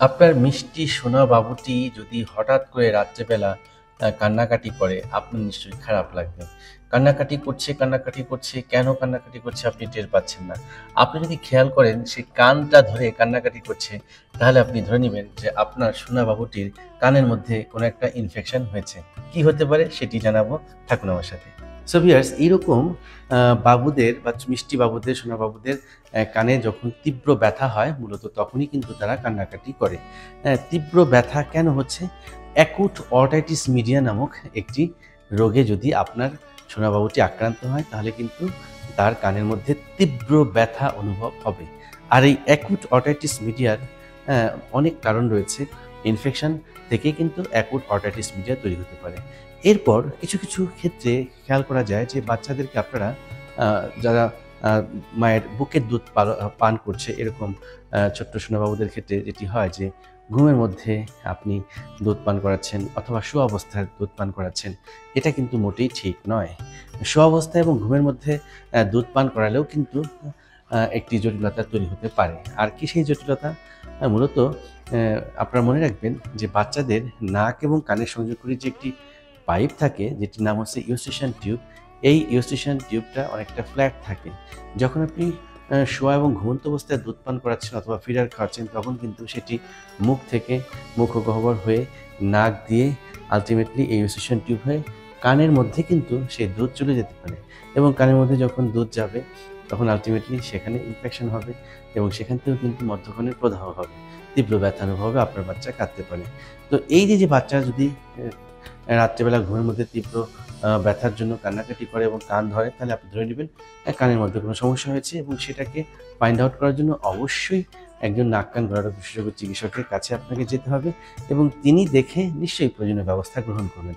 আপনার মিষ্টি সোনা বাবুটি যদি হঠাৎ করে রাত্রেবেলা কান্নাকাটি করে, আপনার নিশ্চয়ই খারাপ লাগবে। কান্নাকাটি করছে, কেন কান্নাকাটি করছে আপনি টের পাচ্ছেন না। আপনি যদি খেয়াল করেন সে কানটা ধরে কান্নাকাটি করছে, তাহলে আপনি ধরে নিবেন যে আপনার সোনা বাবুটির কানের মধ্যে কোনো একটা ইনফেকশন হয়েছে। কি হতে পারে সেটি জানাবো, থাকুন আমার সাথে। সো ভিউয়ার্স, এইরকম বাবুদের বা মিষ্টি বাবুদের, সোনা বাবুদের কানে যখন তীব্র ব্যথা হয়, মূলত তখনই কিন্তু তারা কান্নাকাটি করে। তীব্র ব্যথা কেন হচ্ছে? অ্যাকুট অর্টাইটিস মিডিয়া নামক একটি রোগে যদি আপনার সোনা বাবুটি আক্রান্ত হয়, তাহলে কিন্তু তার কানের মধ্যে তীব্র ব্যথা অনুভব হবে। আর এই অ্যাকুট অর্টাইটিস মিডিয়ার অনেক কারণ রয়েছে। ইনফেকশন থেকেই কিন্তু অ্যাকুট অর্টাইটিস মিডিয়া তৈরি হতে পারে। এরপর কিছু কিছু ক্ষেত্রে খেয়াল করা যায় যে বাচ্চাদেরকে আপনারা যারা মায়ের বুকের দুধ পান করছে, এরকম ছোট্ট সোনাবাবুদের ক্ষেত্রে যেটি হয় যে ঘুমের মধ্যে আপনি দুধ পান করাচ্ছেন অথবা অবস্থায় দুধ পান করাচ্ছেন, এটা কিন্তু মোটেই ঠিক নয়। অবস্থায় এবং ঘুমের মধ্যে দুধ পান করালেও কিন্তু একটি জটিলতা তৈরি হতে পারে। আর কি সেই জটিলতা? মূলত আপনারা মনে রাখবেন যে বাচ্চাদের নাক এবং কানের সংযোগকারী যে একটি পাইপ থাকে, যেটির নাম হচ্ছে ইউস্টেশন টিউব। এই ইউস্টেশন টিউবটা অনেকটা ফ্ল্যাট থাকে। যখন আপনি শোয়া এবং ঘুমন্ত অবস্থায় দুধ পান করাচ্ছেন অথবা ফিডার খাওয়াচ্ছেন, তখন কিন্তু সেটি মুখ থেকে মুখগহ্বর হয়ে নাক দিয়ে আলটিমেটলি এই ইউস্টেশন টিউব হয়ে কানের মধ্যে কিন্তু সেই দুধ চলে যেতে পারে। এবং কানের মধ্যে যখন দুধ যাবে, তখন আলটিমেটলি সেখানে ইনফেকশন হবে এবং সেখান থেকেও কিন্তু মধ্যখানের প্রদাহ হবে। তীব্র ব্যথা অনুভব হবে, আপনার বাচ্চা কাঁদতে পারে। তো এই যে বাচ্চা যদি রাত্রেবেলা ঘুমের মধ্যে তীব্র ব্যথার জন্য কান্নাকাটি করে এবং কান ধরে, তাহলে আপনি ধরে নেবেন কানের মধ্যে কোনো সমস্যা হয়েছে এবং সেটাকে ফাইন্ড আউট করার জন্য অবশ্যই একজন নাক কান গলা বিশেষজ্ঞ চিকিৎসকের কাছে আপনাকে যেতে হবে এবং তিনি দেখে নিশ্চয়ই প্রয়োজনীয় ব্যবস্থা গ্রহণ করবেন।